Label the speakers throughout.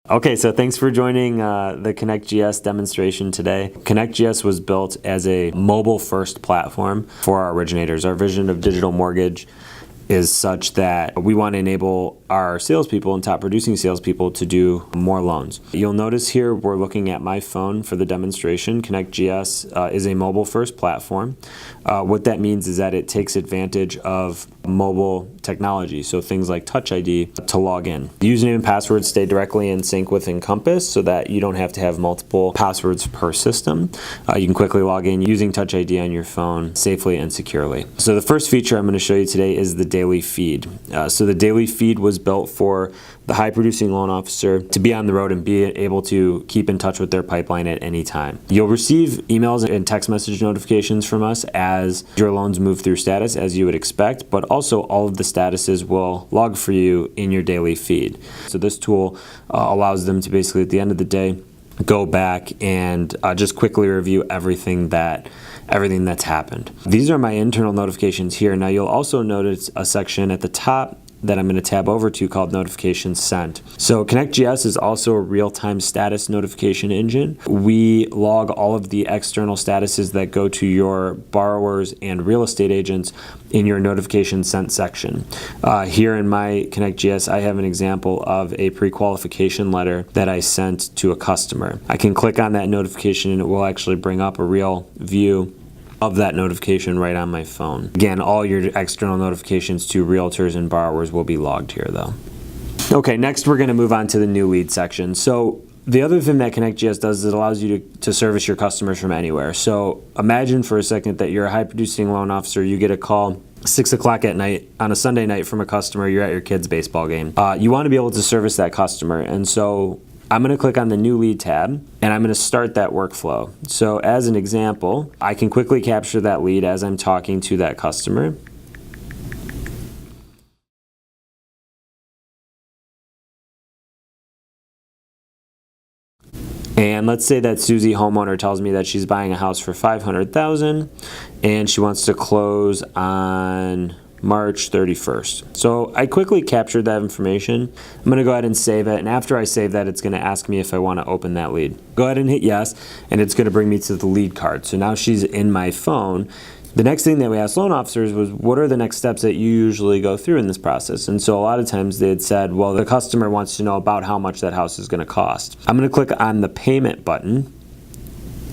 Speaker 1: Okay, so thanks for joining the ConnectGS demonstration today. ConnectGS was built as a mobile-first platform for our originators. Our vision of digital mortgage is such that we want to enable our salespeople and top producing salespeople to do more loans. You'll notice here we're looking at my phone for the demonstration. ConnectGS is a mobile-first platform. What that means is that it takes advantage of mobile technology, so things like Touch ID, to log in. The username and password stay directly in sync with Encompass so that you don't have to have multiple passwords per system. You can quickly log in using Touch ID on your phone safely and securely. So the first feature I'm going to show you today is the daily feed. So the daily feed was built for the high producing loan officer to be on the road and be able to keep in touch with their pipeline at any time. You'll receive emails and text message notifications from us as your loans move through status, as you would expect, but also all of the statuses will log for you in your daily feed. So this tool allows them to basically at the end of the day go back and just quickly review everything that's happened. These are my internal notifications here. Now you'll also notice a section at the top that I'm going to tab over to called Notifications Sent. So ConnectGS is also a real-time status notification engine. We log all of the external statuses that go to your borrowers and real estate agents in your Notification Sent section. Here in my ConnectGS, I have an example of a pre-qualification letter that I sent to a customer. I can click on that notification and it will actually bring up a real view of that notification right on my phone. Again, all your external notifications to realtors and borrowers will be logged here though. Okay, next we're going to move on to the new lead section. So the other thing that ConnectGS does is it allows you to service your customers from anywhere. So imagine for a second that you're a high producing loan officer, you get a call 6 o'clock at night on a Sunday night from a customer, you're at your kid's baseball game. You want to be able to service that customer, and so I'm going to click on the new lead tab and I'm going to start that workflow. So as an example, I can quickly capture that lead as I'm talking to that customer. And let's say that Susie, homeowner, tells me that she's buying a house for $500,000 and she wants to close on March 31st. So I quickly captured that information. I'm going to go ahead and save it, and after I save that, it's going to ask me if I want to open that lead. Go ahead and hit yes, and it's going to bring me to the lead card. So now she's in my phone. The next thing that we asked loan officers was, what are the next steps that you usually go through in this process? And so a lot of times they had said, well, the customer wants to know about how much that house is going to cost. I'm going to click on the payment button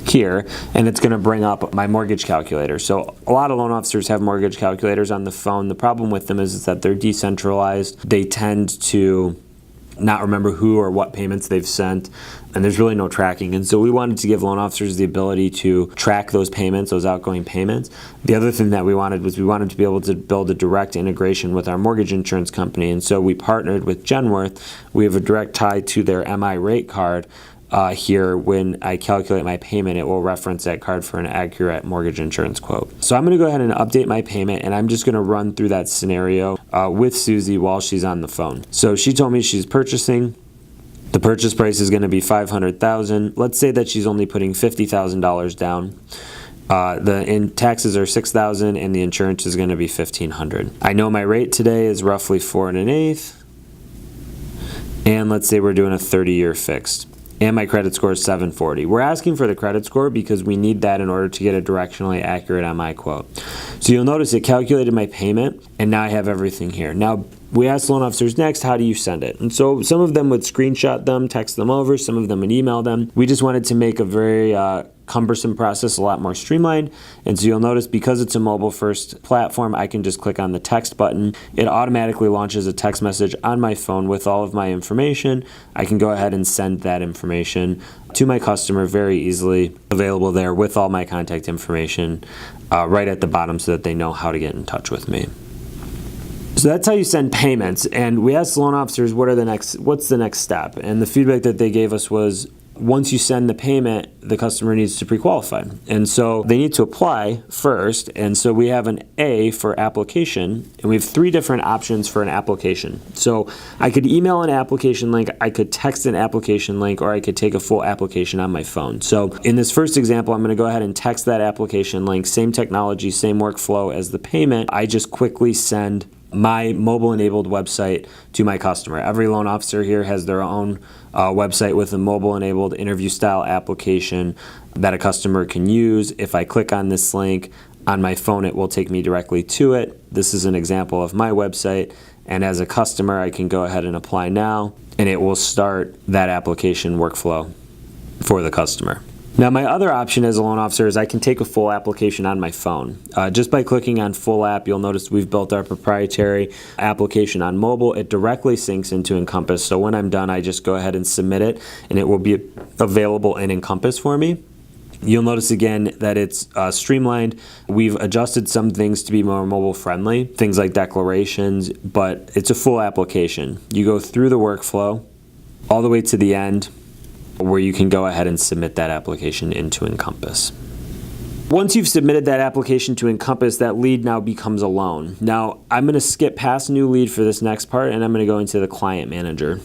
Speaker 1: here, and it's going to bring up my mortgage calculator. So a lot of loan officers have mortgage calculators on the phone. The problem with them is that they're decentralized. They tend to not remember who or what payments they've sent, and there's really no tracking. And so we wanted to give loan officers the ability to track those payments, those outgoing payments. The other thing that we wanted was we wanted to be able to build a direct integration with our mortgage insurance company, and so we partnered with Genworth. We have a direct tie to their MI rate card. Here, when I calculate my payment, it will reference that card for an accurate mortgage insurance quote. So I'm going to go ahead and update my payment, and I'm just going to run through that scenario with Susie while she's on the phone. So she told me she's purchasing. The purchase price is going to be $500,000. Let's say that she's only putting $50,000 down. The taxes are $6,000 and the insurance is going to be $1,500. I know my rate today is roughly 4 1/8, and let's say we're doing a 30-year fixed. And my credit score is 740. We're asking for the credit score because we need that in order to get a directionally accurate MI quote. So you'll notice it calculated my payment, and now I have everything here. Now, we asked loan officers next, how do you send it? And so some of them would screenshot them, text them over, some of them would email them. We just wanted to make a very cumbersome process a lot more streamlined. And so you'll notice because it's a mobile first platform, I can just click on the text button. It automatically launches a text message on my phone with all of my information. I can go ahead and send that information to my customer very easily, available there with all my contact information right at the bottom so that they know how to get in touch with me. So that's how you send payments. And we asked loan officers, what's the next step? And the feedback that they gave us was, once you send the payment, the customer needs to pre-qualify. And so they need to apply first. And so we have an A for application, and we have 3 different options for an application. So I could email an application link, I could text an application link, or I could take a full application on my phone. So in this first example, I'm going to go ahead and text that application link, same technology, same workflow as the payment. I just quickly send my mobile-enabled website to my customer. Every loan officer here has their own website with a mobile-enabled interview-style application that a customer can use. If I click on this link on my phone, it will take me directly to it. This is an example of my website, and as a customer, I can go ahead and apply now, and it will start that application workflow for the customer. Now, my other option as a loan officer is I can take a full application on my phone. Just by clicking on Full App, you'll notice we've built our proprietary application on mobile. It directly syncs into Encompass, so when I'm done, I just go ahead and submit it, and it will be available in Encompass for me. You'll notice again that it's streamlined. We've adjusted some things to be more mobile friendly, things like declarations, but it's a full application. You go through the workflow all the way to the end where you can go ahead and submit that application into Encompass. Once you've submitted that application to Encompass, that lead now becomes a loan. Now, I'm going to skip past new lead for this next part, and I'm going to go into the Client Manager.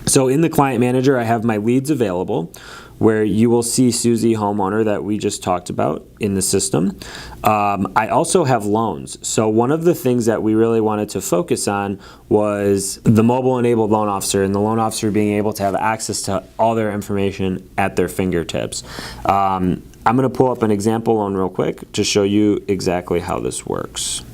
Speaker 1: So in the Client Manager, I have my leads available, where you will see Susie homeowner that we just talked about in the system. I also have loans. So one of the things that we really wanted to focus on was the mobile-enabled loan officer, and the loan officer being able to have access to all their information at their fingertips. I'm going to pull up an example loan real quick to show you exactly how this works.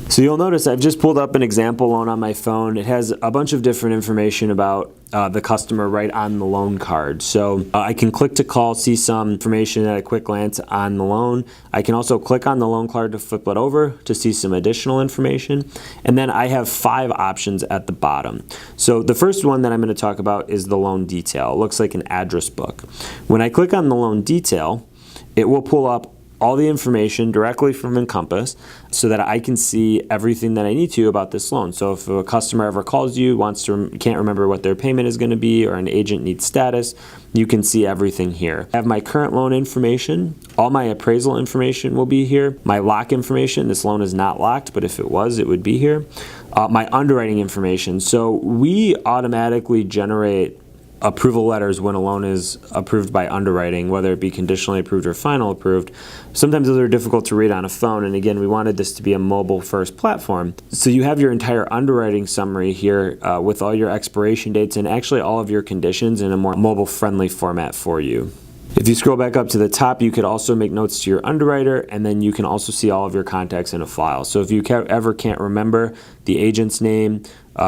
Speaker 1: So you'll notice I've just pulled up an example loan on my phone. It has a bunch of different information about the customer right on the loan card. So I can click to call, see some information at a quick glance on the loan. I can also click on the loan card to flip it over to see some additional information. And then I have 5 options at the bottom. So the first one that I'm going to talk about is the loan detail. It looks like an address book. When I click on the loan detail, it will pull up all the information directly from Encompass so that I can see everything that I need to about this loan. So if a customer ever calls you, can't remember what their payment is going to be, or an agent needs status, you can see everything here. I have my current loan information. All my appraisal information will be here. My lock information, this loan is not locked, but if it was, it would be here. My underwriting information. So we automatically generate approval letters when a loan is approved by underwriting, whether it be conditionally approved or final approved. Sometimes those are difficult to read on a phone, and again, we wanted this to be a mobile-first platform. So you have your entire underwriting summary here with all your expiration dates and actually all of your conditions in a more mobile-friendly format for you. If you scroll back up to the top, you could also make notes to your underwriter, and then you can also see all of your contacts in a file. So if you ever can't remember the agent's name,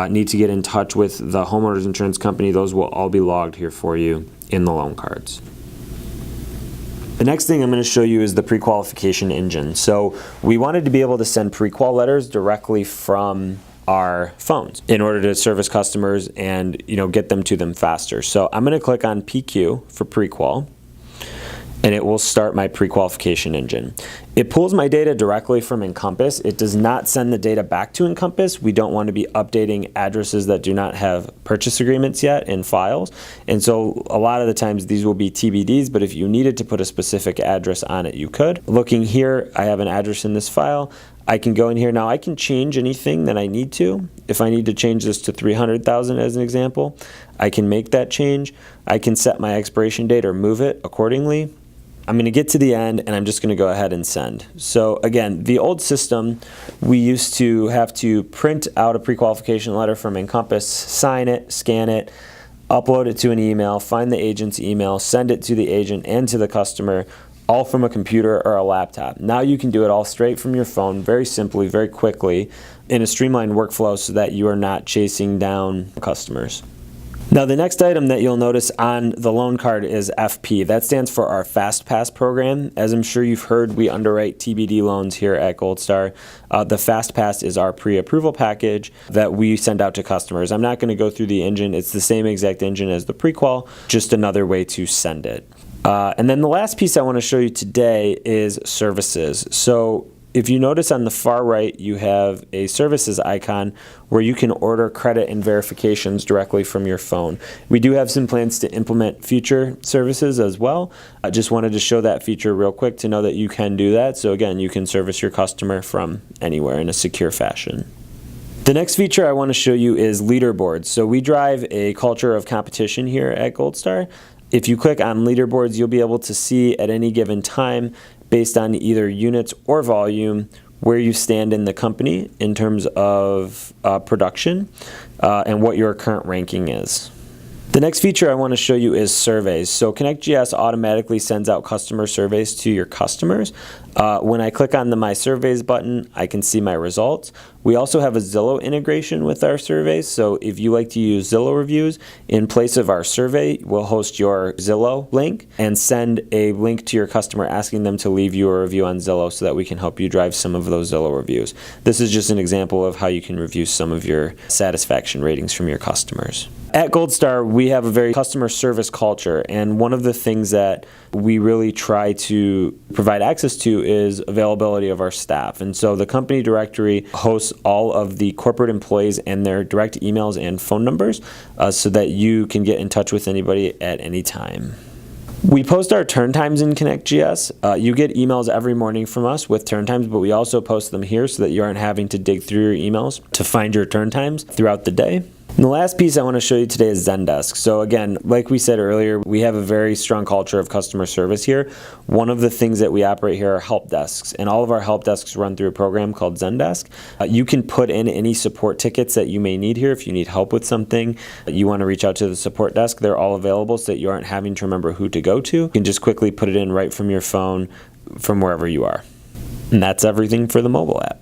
Speaker 1: need to get in touch with the homeowner's insurance company, those will all be logged here for you in the loan cards. The next thing I'm going to show you is the Pre-Qualification Engine. So we wanted to be able to send pre-qual letters directly from our phones in order to service customers and get them to them faster. So I'm going to click on PQ for pre-qual, and it will start my pre-qualification engine. It pulls my data directly from Encompass. It does not send the data back to Encompass. We don't want to be updating addresses that do not have purchase agreements yet in files. And so a lot of the times these will be TBDs, but if you needed to put a specific address on it, you could. Looking here, I have an address in this file. I can go in here now. I can change anything that I need to. If I need to change this to 300,000 as an example, I can make that change. I can set my expiration date or move it accordingly. I'm going to get to the end, and I'm just going to go ahead and send. So again, the old system, we used to have to print out a pre-qualification letter from Encompass, sign it, scan it, upload it to an email, find the agent's email, send it to the agent and to the customer, all from a computer or a laptop. Now you can do it all straight from your phone, very simply, very quickly, in a streamlined workflow so that you are not chasing down customers. Now the next item that you'll notice on the loan card is FP. That stands for our Fast Pass program. As I'm sure you've heard, we underwrite TBD loans here at Gold Star. The Fast Pass is our pre-approval package that we send out to customers. I'm not going to go through the engine. It's the same exact engine as the pre-qual, just another way to send it. And then the last piece I want to show you today is services. So if you notice on the far right, you have a services icon where you can order credit and verifications directly from your phone. We do have some plans to implement future services as well. I just wanted to show that feature real quick to know that you can do that. So again, you can service your customer from anywhere in a secure fashion. The next feature I want to show you is Leaderboards. So we drive a culture of competition here at Gold Star. If you click on Leaderboards, you'll be able to see at any given time, based on either units or volume, where you stand in the company in terms of production, and what your current ranking is. The next feature I want to show you is surveys. So ConnectGS automatically sends out customer surveys to your customers. When I click on the My Surveys button, I can see my results. We also have a Zillow integration with our surveys. So if you like to use Zillow reviews, in place of our survey, we'll host your Zillow link and send a link to your customer asking them to leave you a review on Zillow so that we can help you drive some of those Zillow reviews. This is just an example of how you can review some of your satisfaction ratings from your customers. At Gold Star, we have a very customer service culture, and one of the things that we really try to provide access to is availability of our staff. And so the company directory hosts all of the corporate employees and their direct emails and phone numbers so that you can get in touch with anybody at any time. We post our turn times in ConnectGS. You get emails every morning from us with turn times, but we also post them here so that you aren't having to dig through your emails to find your turn times throughout the day. And the last piece I want to show you today is Zendesk. So again, like we said earlier, we have a very strong culture of customer service here. One of the things that we operate here are help desks, and all of our help desks run through a program called Zendesk. You can put in any support tickets that you may need here. If you need help with something, you want to reach out to the support desk, they're all available so that you aren't having to remember who to go to. You can just quickly put it in right from your phone from wherever you are. And that's everything for the mobile app.